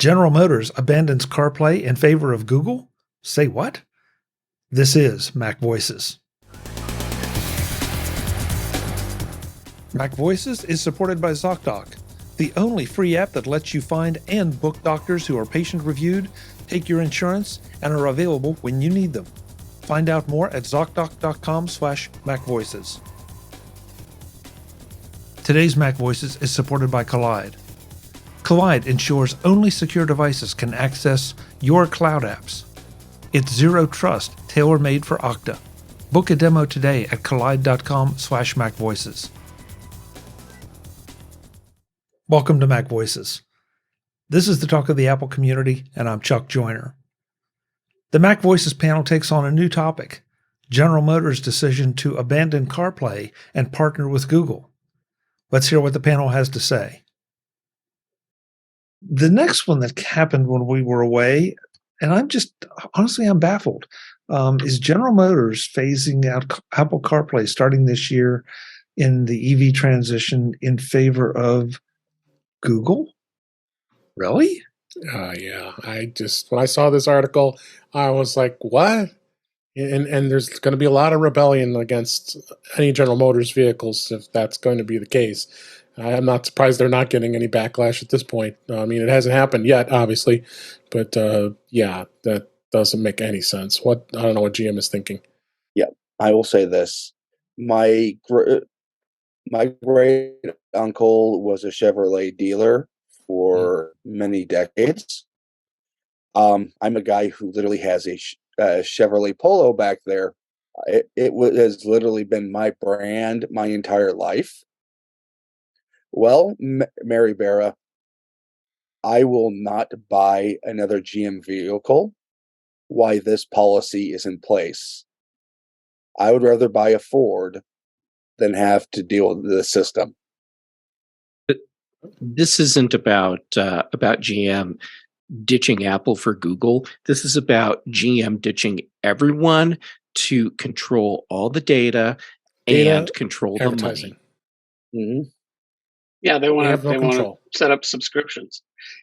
General Motors abandons CarPlay in favor of Google? Say what? This is MacVoices. MacVoices is supported by Zocdoc, the only free app that lets you find and book doctors who are patient-reviewed, take your insurance, and are available when you need them. Find out more at Zocdoc.com/MacVoices. Today's MacVoices is supported by Kolide. Kolide ensures only secure devices can access your cloud apps. It's zero trust, tailor-made for Okta. Book a demo today at kolide.com/MacVoices. Welcome to MacVoices. This is the talk of the Apple community, and I'm Chuck Joyner. The MacVoices panel takes on a new topic: General Motors' decision to abandon CarPlay and partner with Google. Let's hear what the panel has to say. The next one that happened when we were away, and I'm baffled, is General Motors phasing out Apple CarPlay starting this year in the EV transition in favor of Google? Really? Yeah. When I saw this article, I was like, what? And there's going to be a lot of rebellion against any General Motors vehicles if that's going to be the case. I'm not surprised they're not getting any backlash at this point. I mean, it hasn't happened yet, obviously, but yeah, that doesn't make any sense. I don't know what GM is thinking. Yeah, I will say this: my great uncle was a Chevrolet dealer for many decades. I'm a guy who literally has a Chevrolet Polo back there. It has literally been my brand my entire life. Well, Mary Barra, I will not buy another GM vehicle while this policy is in place. I would rather buy a Ford than have to deal with the system. But this isn't about GM ditching Apple for Google. This is about GM ditching everyone to control all the data and control the money. Mm-hmm. Yeah, they want to set up subscriptions.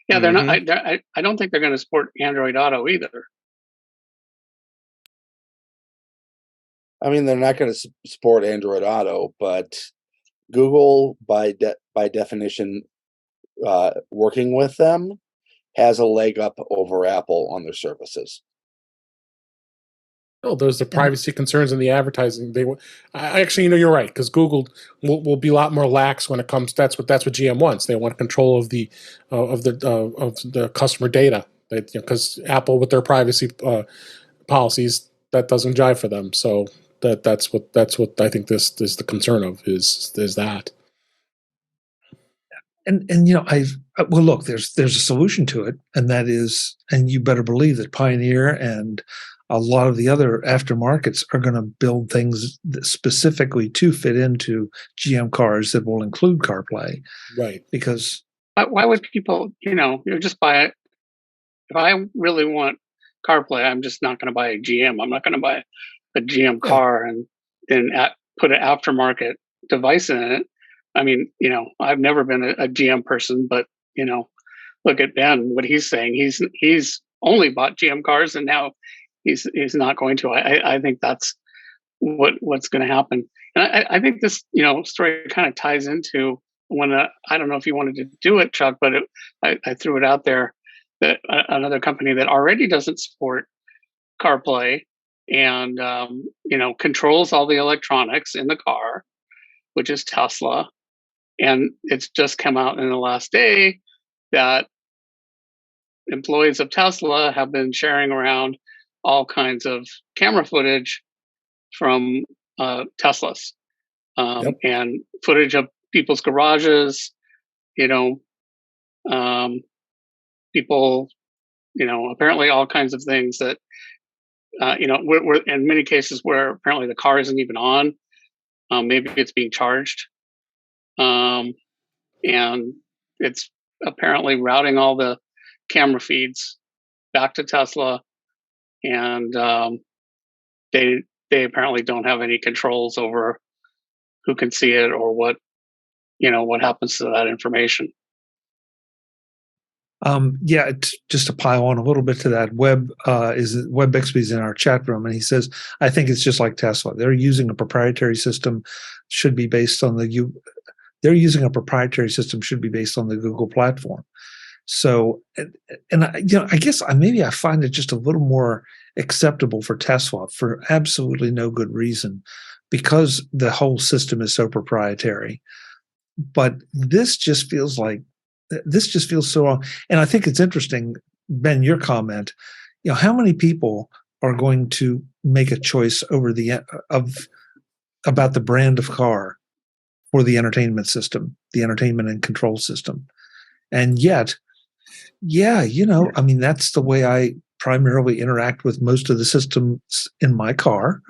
Yeah, they're not. I don't think they're going to support Android Auto either. I mean, they're not going to support Android Auto, but Google, by definition, working with them has a leg up over Apple on their services. Oh, there's the privacy concerns and the advertising. You're right, because Google will be a lot more lax when it comes. That's what GM wants. They want control of the customer data. Because Apple with their privacy policies, that doesn't jive for them. So that's what I think this is the concern of is that. And look, there's a solution to it, and that is, and you better believe that Pioneer and a lot of the other aftermarkets are going to build things specifically to fit into GM cars that will include CarPlay. Right. Because why would people, just buy it? If I really want CarPlay, I'm just not going to buy a GM. I'm not going to buy a GM car and then put an aftermarket device in it. I mean, I've never been a GM person, but look at Ben, what he's saying. He's only bought GM cars, and now he's not going to. I think that's what's going to happen. And I think this story kind of ties into when I don't know if you wanted to do it, Chuck, but I threw it out there that another company that already doesn't support CarPlay and controls all the electronics in the car, which is Tesla. And it's just come out in the last day that employees of Tesla have been sharing around all kinds of camera footage from Teslas and footage of people's garages, people, apparently all kinds of things that, we're in many cases where apparently the car isn't even on. Maybe it's being charged. And it's apparently routing all the camera feeds back to Tesla, and they apparently don't have any controls over who can see it or what happens to that information. Just to pile on a little bit to that, Web Bixby's in our chat room, and he says, I think it's just like Tesla. They're using a proprietary system, should be based on the they're using a proprietary system, should be based on the Google platform. So, and I guess maybe I find it just a little more acceptable for Tesla for absolutely no good reason, because the whole system is so proprietary. But this just feels so wrong. And I think it's interesting, Ben, your comment. How many people are going to make a choice over about the brand of car for the entertainment system, the entertainment and control system? And yet, that's the way I primarily interact with most of the systems in my car,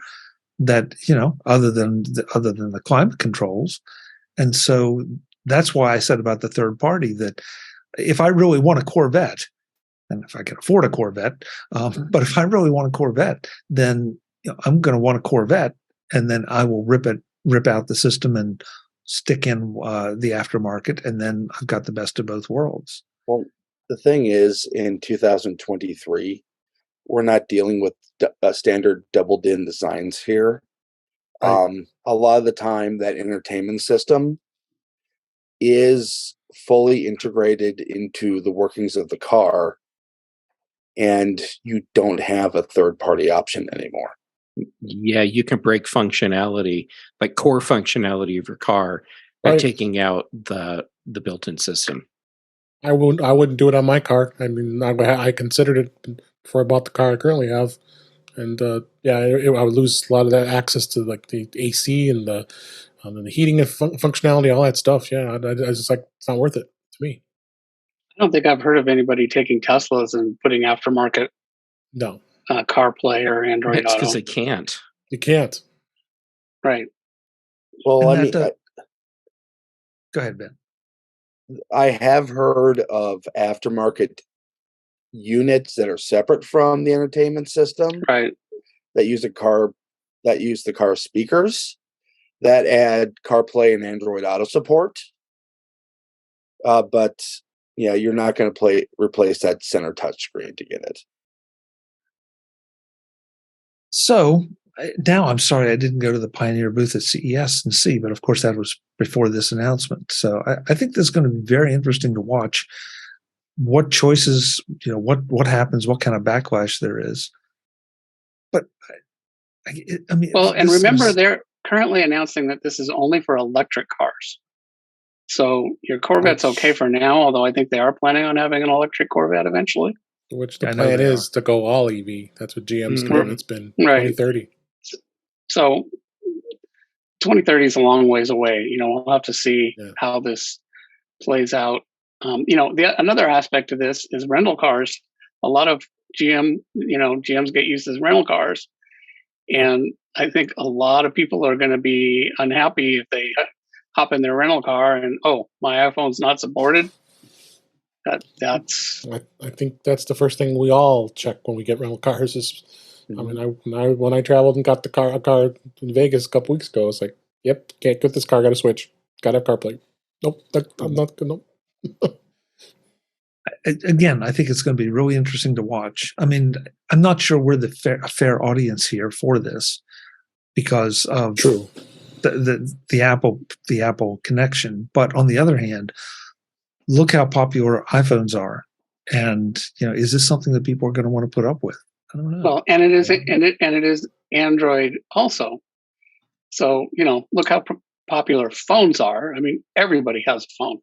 that, other than the climate controls. And so that's why I said about the third party that if I really want a Corvette, and if I can afford a Corvette, but if I really want a Corvette, then I'm going to want a Corvette, and then I will rip out the system and stick in the aftermarket, and then I've got the best of both worlds. Well, the thing is, in 2023, we're not dealing with standard double-din designs here. Right. A lot of the time, that entertainment system is fully integrated into the workings of the car, and you don't have a third-party option anymore. Yeah, you can break functionality, like core functionality of your car, by taking out the built-in system. I wouldn't do it on my car. I mean, I considered it before I bought the car I currently have, and I would lose a lot of that access to like the AC and the heating and functionality, all that stuff. Yeah, I was just like, it's not worth it to me. I don't think I've heard of anybody taking Teslas and putting aftermarket CarPlay or Android Auto. It's because they can't. You can't. Right. Well, go ahead, Ben. I have heard of aftermarket units that are separate from the entertainment system, right? That use the car speakers, that add CarPlay and Android Auto support. But you're not going to replace that center touchscreen to get it. So now I'm sorry I didn't go to the Pioneer booth at CES and see, but of course that was before this announcement. So I think this is going to be very interesting to watch what choices, what happens, what kind of backlash there is. But I mean, well, and remember, they're currently announcing that this is only for electric cars. So your Corvette's okay for now, although I think they are planning on having an electric Corvette eventually. Which the plan is to go all EV. That's what GM's doing. It's been 2030. So 2030 is a long ways away. We'll have to see how this plays out. Another aspect of this is rental cars. A lot of GMs get used as rental cars. And I think a lot of people are going to be unhappy if they hop in their rental car and, my iPhone's not supported. That's. I think that's the first thing we all check when we get rental cars. Is, I mean, when I traveled and got a car in Vegas a couple weeks ago, it's like, yep, can't get this car. Got to switch. Got to have CarPlay. Nope, I'm not good. Nope. Again, I think it's going to be really interesting to watch. I mean, I'm not sure we're the fair audience here for this because of the Apple connection. But on the other hand, look how popular iPhones are, and is this something that people are going to want to put up with? I don't know. Well, and it is Android also. So look how popular phones are. I mean, everybody has a phone.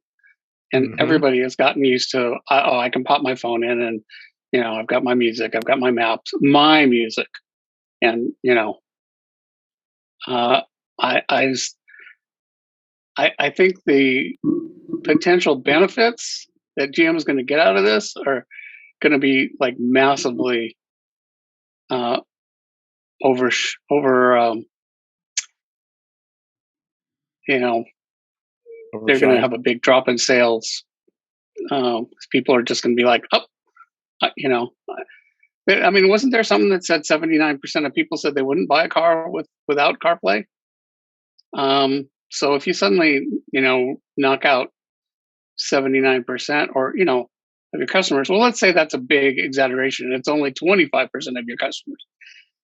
And everybody has gotten used to, I can pop my phone in and, I've got my music, I've got my maps, my music. And, I think the potential benefits that GM is going to get out of this are going to be like massively they're going to have a big drop in sales. People are just going to be like, I mean, wasn't there something that said 79% of people said they wouldn't buy a car without CarPlay? So if you suddenly, knock out 79%, or of your customers. Well, let's say that's a big exaggeration. It's only 25% of your customers.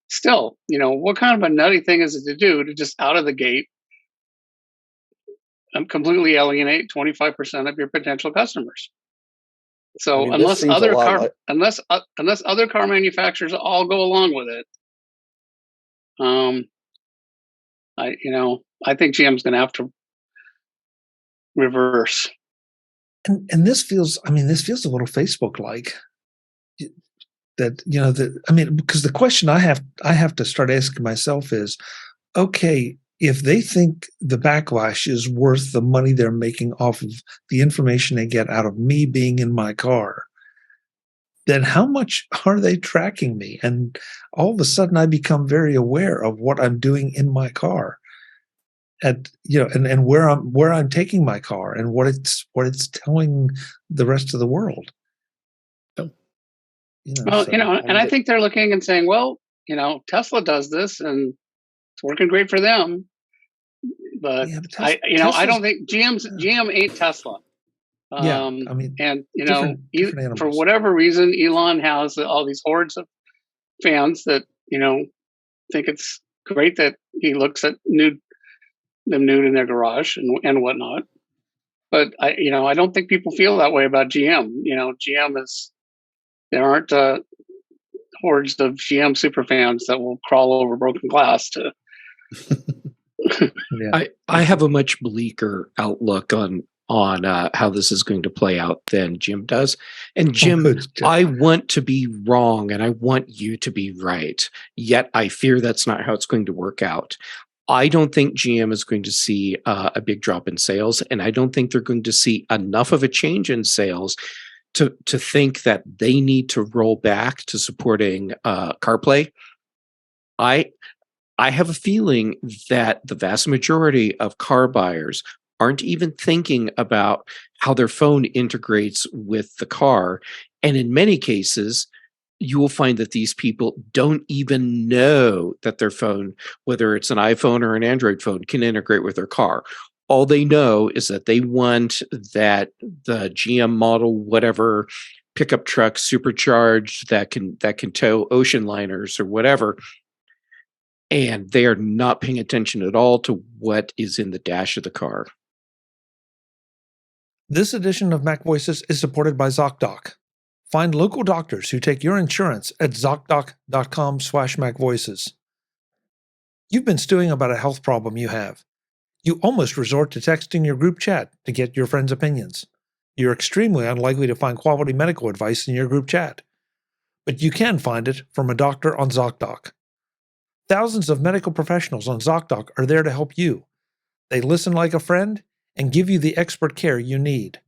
Still, what kind of a nutty thing is it to do to just out of the gate completely alienate 25% of your potential customers? So unless other car manufacturers all go along with it, I think GM's going to have to reverse. And this feels a little Facebook-like. Because the question I have to start asking myself is, okay, if they think the backlash is worth the money they're making off of the information they get out of me being in my car, then how much are they tracking me? And all of a sudden I become very aware of what I'm doing in my car, and where I'm taking my car and what it's telling the rest of the world. And I think they're looking and saying, well, Tesla does this and it's working great for them. But I don't think GM ain't Tesla. Different for whatever reason, Elon has all these hordes of fans that think it's great that he looks at them nude in their garage and whatnot. But I don't think people feel that way about GM. GM there aren't hordes of GM superfans that will crawl over broken glass to. I have a much bleaker outlook on how this is going to play out than Jim does. And Jim, I want to be wrong and I want you to be right. Yet I fear that's not how it's going to work out. I don't think GM is going to see a big drop in sales, and I don't think they're going to see enough of a change in sales to think that they need to roll back to supporting CarPlay. I have a feeling that the vast majority of car buyers aren't even thinking about how their phone integrates with the car. And in many cases, you will find that these people don't even know that their phone, whether it's an iPhone or an Android phone, can integrate with their car. All they know is that they want the GM model, whatever pickup truck supercharged that can tow ocean liners or whatever. And they are not paying attention at all to what is in the dash of the car. This edition of MacVoices is supported by Zocdoc. Find local doctors who take your insurance at Zocdoc.com/MacVoices. You've been stewing about a health problem you have. You almost resort to texting your group chat to get your friends' opinions. You're extremely unlikely to find quality medical advice in your group chat. But you can find it from a doctor on Zocdoc. Thousands of medical professionals on Zocdoc are there to help you. They listen like a friend and give you the expert care you need.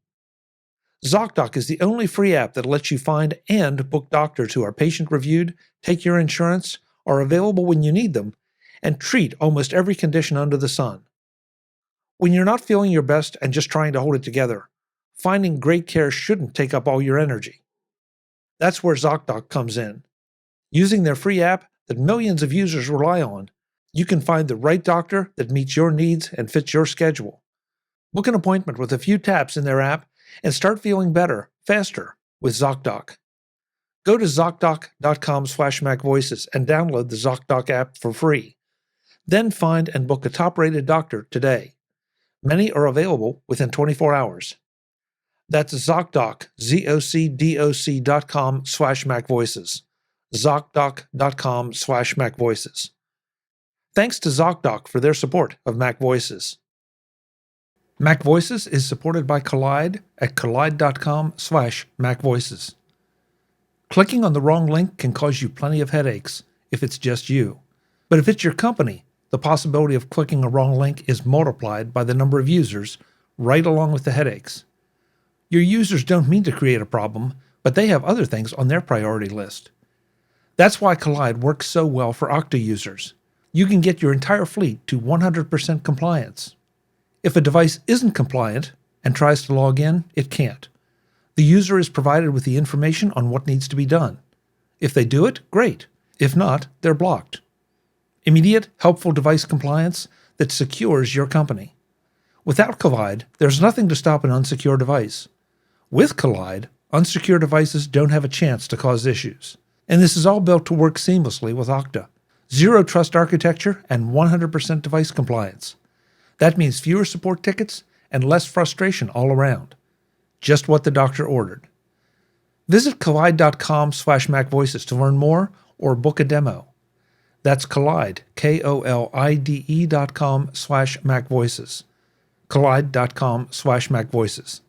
Zocdoc is the only free app that lets you find and book doctors who are patient-reviewed, take your insurance, are available when you need them, and treat almost every condition under the sun. When you're not feeling your best and just trying to hold it together, finding great care shouldn't take up all your energy. That's where Zocdoc comes in. Using their free app that millions of users rely on, you can find the right doctor that meets your needs and fits your schedule. Book an appointment with a few taps in their app and start feeling better, faster, with Zocdoc. Go to Zocdoc.com/MacVoices and download the Zocdoc app for free. Then find and book a top-rated doctor today. Many are available within 24 hours. That's Zocdoc, ZocDoc.com/MacVoices. Zocdoc.com/MacVoices. Thanks to Zocdoc for their support of MacVoices. MacVoices is supported by Kolide at Kolide.com/MacVoices. Clicking on the wrong link can cause you plenty of headaches if it's just you. But if it's your company, the possibility of clicking a wrong link is multiplied by the number of users, right along with the headaches. Your users don't mean to create a problem, but they have other things on their priority list. That's why Kolide works so well for Okta users. You can get your entire fleet to 100% compliance. If a device isn't compliant and tries to log in, it can't. The user is provided with the information on what needs to be done. If they do it, great. If not, they're blocked. Immediate, helpful device compliance that secures your company. Without Kolide, there's nothing to stop an unsecure device. With Kolide, Unsecure devices don't have a chance to cause issues. And this is all built to work seamlessly with Okta. Zero trust architecture and 100% device compliance. That means fewer support tickets and less frustration all around. Just what the doctor ordered. Visit kolide.com/MacVoices to learn more or book a demo. That's Kolide, KOLIDE.com/MacVoices. Kolide.com/MacVoices.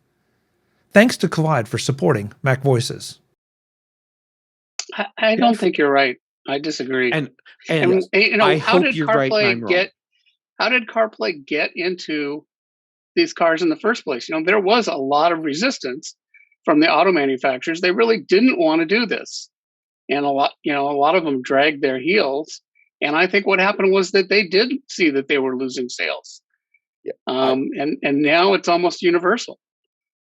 Thanks to Kolide for supporting MacVoices. I don't think you're right. I disagree. And how hope did you're right and I'm CarPlay wrong. how did CarPlay get into these cars in the first place? There was a lot of resistance from the auto manufacturers. They really didn't want to do this. And a lot of them dragged their heels. And I think what happened was that they did see that they were losing sales. Yeah, and now it's almost universal.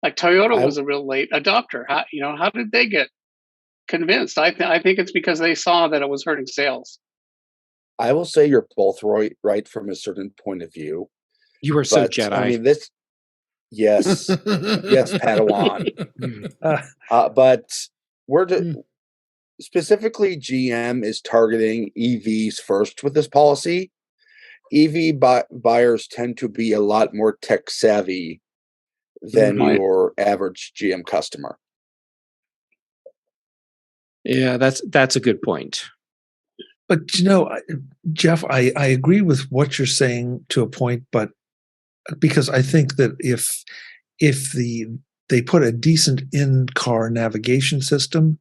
Like Toyota was a real late adopter. How did they get convinced? I think it's because they saw that it was hurting sales. I will say you're both right from a certain point of view. You are so But, Jedi. I mean, yes, yes, Padawan. But specifically, GM is targeting EVs first with this policy. EV buyers tend to be a lot more tech savvy than your average GM customer. Yeah, that's a good point. But Jeff, I agree with what you're saying to a point, but because I think that if they put a decent in-car navigation system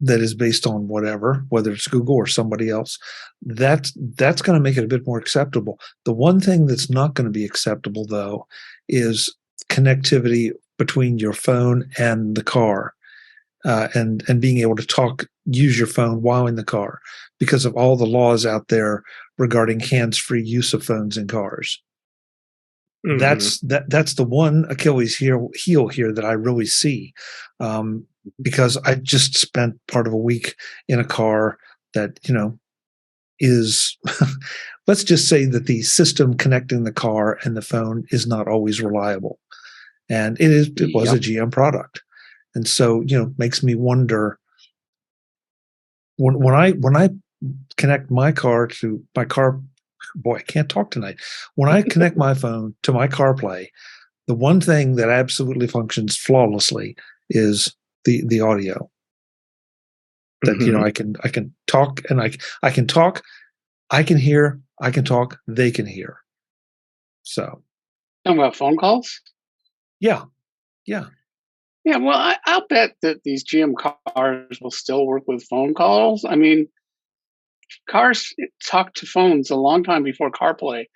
that is based on whether it's Google or somebody else, that's going to make it a bit more acceptable. The one thing that's not going to be acceptable, though, is connectivity between your phone and the car, and being able to use your phone while in the car, because of all the laws out there regarding hands-free use of phones in cars. That's the one Achilles heel here that I really see, because I just spent part of a week in a car that is let's just say that the system connecting the car and the phone is not always reliable, and it was a GM product, and so makes me wonder when I connect my car to my car. Boy, I can't talk tonight. When I connect my phone to my CarPlay, the one thing that absolutely functions flawlessly is the audio. That I can talk, and I can talk, I can hear, I can talk, they can hear. So, talking about phone calls? Yeah. Well, I'll bet that these GM cars will still work with phone calls. I mean, cars talk to phones a long time before CarPlay.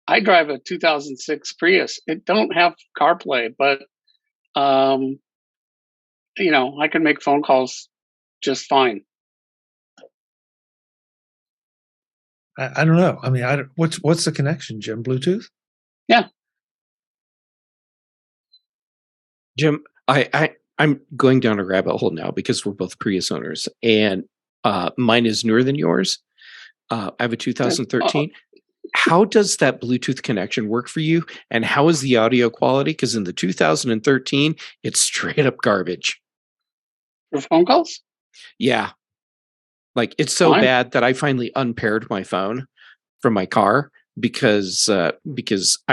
I drive a 2006 Prius. It don't have CarPlay, but I can make phone calls just fine. I don't know. I mean, what's the connection, Jim? Bluetooth? Yeah. Jim, I'm going down a rabbit hole now because we're both Prius owners, and mine is newer than yours. I have a 2013. How does that Bluetooth connection work for you? And how is the audio quality? Because in the 2013, it's straight up garbage. For phone calls? Yeah. Like, it's so bad that I finally unpaired my phone from my car because I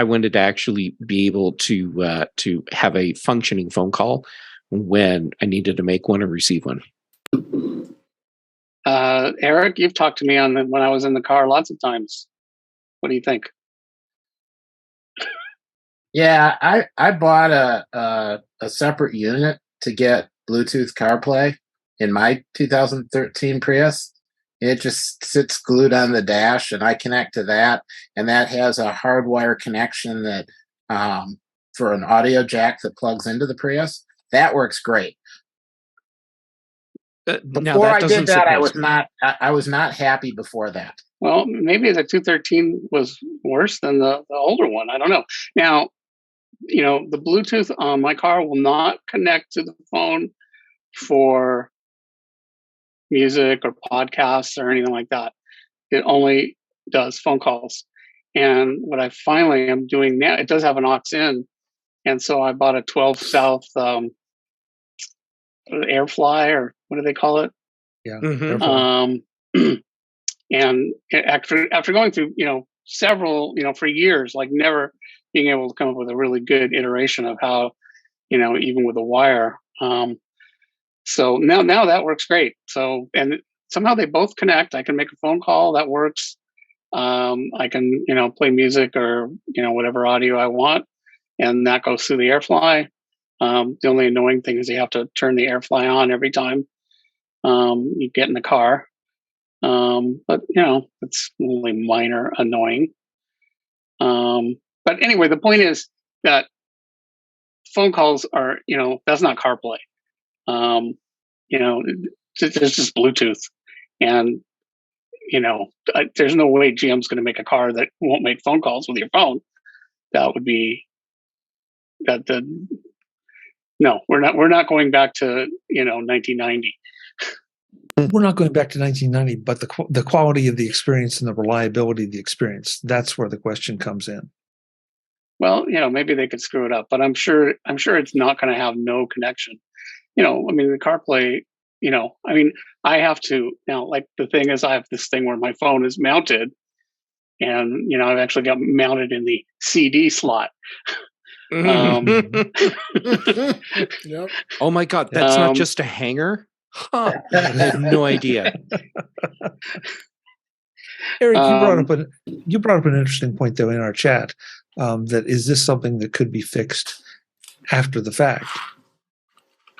wanted to actually be able to have a functioning phone call when I needed to make one and receive one. Eric, you've talked to me when I was in the car lots of times. What do you think? Yeah, I bought a separate unit to get Bluetooth CarPlay in my 2013 Prius. It just sits glued on the dash, and I connect to that, and that has a hardwire connection that for an audio jack that plugs into the Prius. That works great. Before I did that, I was not happy before that. Well, maybe the 213 was worse than the older one. I don't know. Now, the Bluetooth on my car will not connect to the phone for music or podcasts or anything like that. It only does phone calls. And what I finally am doing now, it does have an aux in. And so I bought a 12 South AirFly, or what do they call it? Yeah. Mhm. And after going through, several, for years, like never being able to come up with a really good iteration of how, even with a wire. So now that works great. So, and somehow they both connect. I can make a phone call that works. I can, play music or, whatever audio I want, and that goes through the AirFly. The only annoying thing is you have to turn the AirFly on every time you get in the car. But it's only minor annoying. But anyway, the point is that phone calls are, that's not CarPlay. It's just Bluetooth, and there's no way GM's going to make a car that won't make phone calls with your phone. That would be no, we're not going back to 1990. We're not going back to 1990, but the quality of the experience and the reliability of the experience, that's where the question comes in. Well, maybe they could screw it up, but I'm sure it's not going to have no connection. The CarPlay, I have to now, like, the thing is, I have this thing where my phone is mounted, and, I've actually got mounted in the CD slot. Yep. Oh my God, that's not just a hanger? Huh. I had no idea. Eric, you brought up an interesting point, though, in our chat. That is this something that could be fixed after the fact?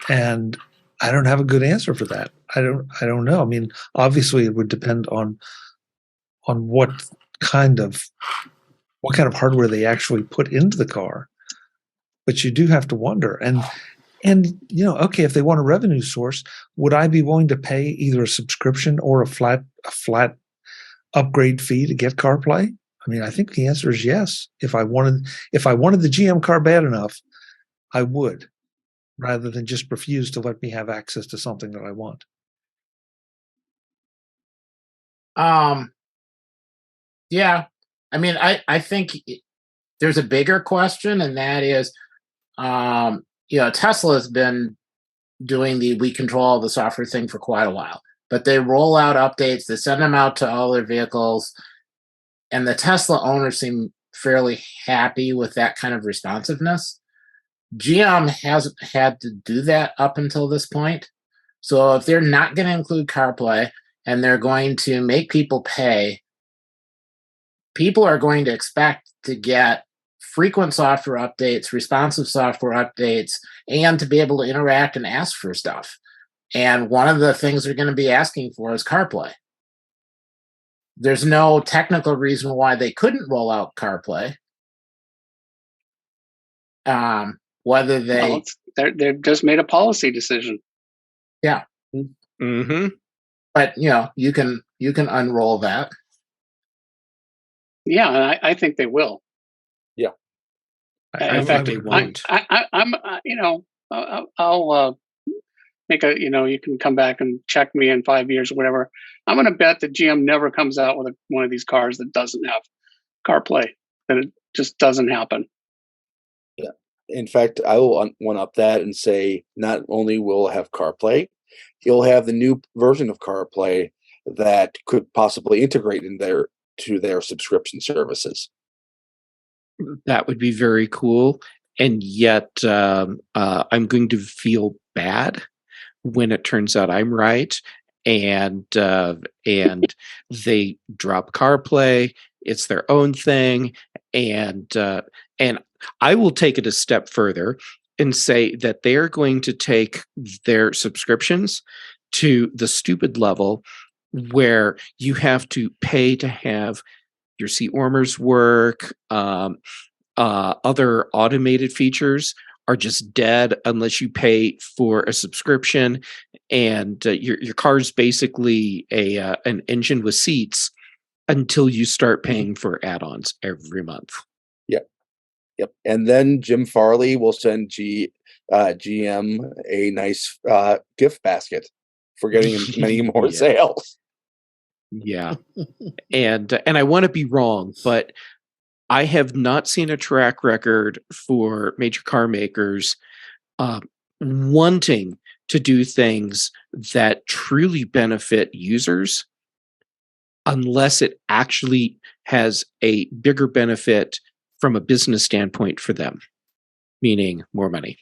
And I don't have a good answer for that. I don't know. I mean, obviously, it would depend on what kind of hardware they actually put into the car. But you do have to wonder. And okay, if they want a revenue source, would I be willing to pay either a subscription or a flat upgrade fee to get CarPlay? I mean, I think the answer is yes. If I wanted the GM car bad enough, I would, rather than just refuse to let me have access to something that I want. Yeah. I mean, I think there's a bigger question, and that is, Tesla has been doing we control the software thing for quite a while, but they roll out updates, they send them out to all their vehicles, and the Tesla owners seem fairly happy with that kind of responsiveness. GM hasn't had to do that up until this point. So if they're not going to include CarPlay and they're going to make people pay, people are going to expect to get frequent software updates, responsive software updates, and to be able to interact and ask for stuff. And one of the things they're going to be asking for is CarPlay. There's no technical reason why they couldn't roll out CarPlay. Whether they've just made a policy decision. Yeah. Mm-hmm. But you can unroll that. Yeah, and I think they will. Yeah. In fact, they won't. I'll make you can come back and check me in 5 years or whatever. I'm going to bet that GM never comes out with one of these cars that doesn't have CarPlay. That it just doesn't happen. Yeah. In fact, I will one up that and say not only will it have CarPlay, you'll have the new version of CarPlay that could possibly integrate to their subscription services. That would be very cool. And yet I'm going to feel bad when it turns out I'm right, and they drop CarPlay. It's their own thing, and I will take it a step further and say that they are going to take their subscriptions to the stupid level where you have to pay to have your seat warmers work. Other automated features are just dead unless you pay for a subscription, and your car's basically an engine with seats until you start paying for add-ons every month. Yep. And then Jim Farley will send GM a nice gift basket for getting many more sales. Yeah. And I want to be wrong, but I have not seen a track record for major car makers wanting to do things that truly benefit users unless it actually has a bigger benefit from a business standpoint for them, meaning more money.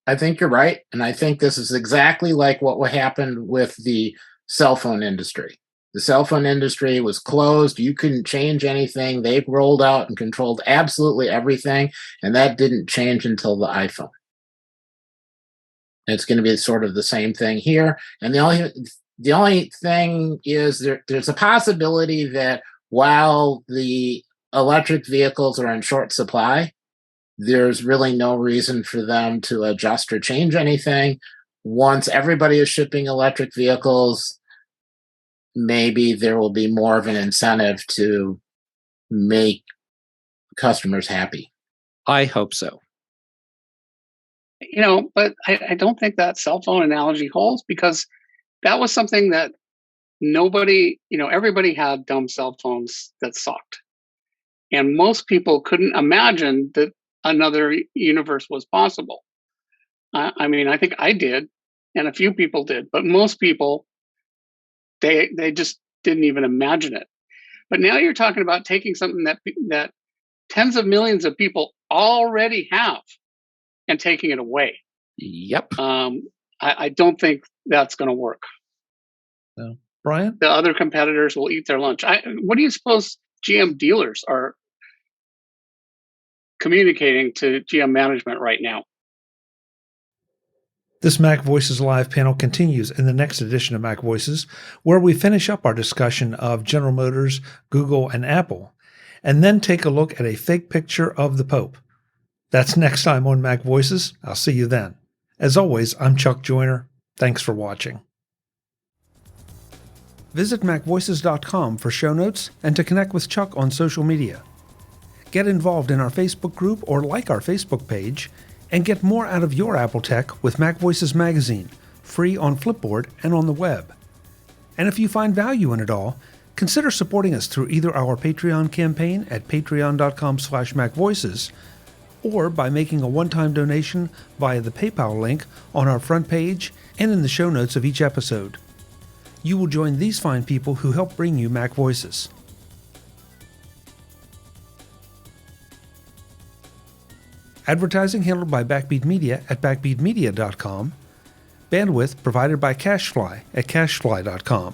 I think you're right. And I think this is exactly like what happened with the cell phone industry. The cell phone industry was closed. You couldn't change anything. They rolled out and controlled absolutely everything. And that didn't change until the iPhone. It's going to be sort of the same thing here. And the only thing is there's a possibility that while the electric vehicles are in short supply, there's really no reason for them to adjust or change anything. Once everybody is shipping electric vehicles, maybe there will be more of an incentive to make customers happy. I hope so. But I don't think that cell phone analogy holds, because that was something that everybody had dumb cell phones that sucked. And most people couldn't imagine that another universe was possible. I think I did, and a few people did, but most people, they just didn't even imagine it. But now you're talking about taking something that tens of millions of people already have and taking it away. Yep. I don't think that's going to work. No. Brian? The other competitors will eat their lunch. What do you suppose GM dealers are communicating to GM management right now? This MacVoices Live panel continues in the next edition of MacVoices, where we finish up our discussion of General Motors, Google, and Apple, and then take a look at a fake picture of the Pope. That's next time on MacVoices. I'll see you then. As always, I'm Chuck Joyner. Thanks for watching. Visit MacVoices.com for show notes and to connect with Chuck on social media. Get involved in our Facebook group or like our Facebook page, and get more out of your Apple tech with MacVoices Magazine, free on Flipboard and on the web. And if you find value in it all, consider supporting us through either our Patreon campaign at patreon.com/MacVoices or by making a one-time donation via the PayPal link on our front page and in the show notes of each episode. You will join these fine people who help bring you MacVoices. Advertising handled by Backbeat Media at backbeatmedia.com. Bandwidth provided by CacheFly at cachefly.com.